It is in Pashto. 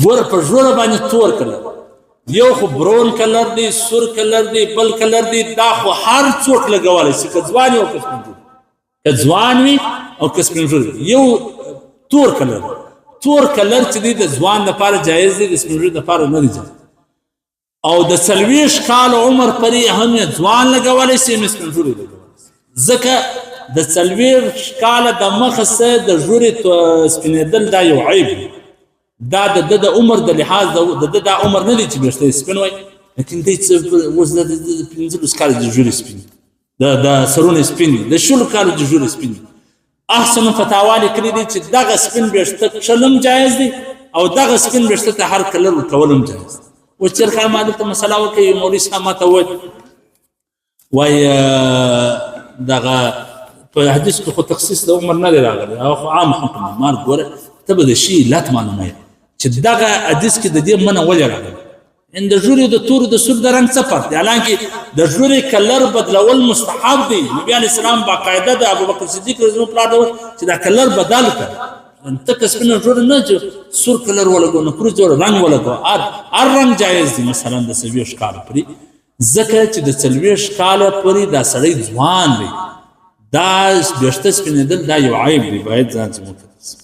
ګوره په ژوره باندې تور کلر یو خو برون کلر دی سور کلر دی بل کلر دی دا خو هر څوک لګولی شي که ځوان وي او که سپین ږیری که ځوان وي او که سپین ږیری یو تور کلر چې دی د ځوان دپاره جایز دی د سپین ږیري دپاره نه دی جایز او د 40 کاله عمر پرې هم یې ځوان لګولی شي هم سپین ږیری لګولی شي ځکه د 40 کاله د مخه څه د ږیرې سپینېدل دا یو عیب دی دا د عمر د لحاظ د دا عمر نه دی چې ویښته یې سپین وای لیکن دی اوس د 15 کاله د ږیرې سپین د سرونه سپین دي د 16 کاله د ږیرې سپین دي احسن فتاوا لیکلي دي چې دغه سپین ویښته کښل هم جایز دی او دغه سپین ویښته ته هر کلر ورکول هم جایز دی اوس چېرته ما دلته مسله وکړي مولوي صاحب ما ته وایي دغه په حدیث کې خو تخصیص د عمر نه دی راغلی او خو عام حکم دی مار ګوره ته به د شي علت معلومه یې چې دغه حدیث کې د دې منع ولې راغلی ان د ږیرې د تور د سور د رنګ څه فرق دی حالانکې د ږیرې کلر بدلول مستحب دی نبي علیه السلام باقاعده د ابوبکر صدیق رضی الله عنه چې دا کلر بدل کړ ته که سپینه ږیره نه چې سور کلر ولګو نفروز جوړ رنګ ولګو هر رنګ جایز دی مثلا د 40 کاله پورې ځکه چې د 40 کاله پورې دا سړی ځوان دی دا ویښته سپینېدل دا یو عیب دی باید ځان څخه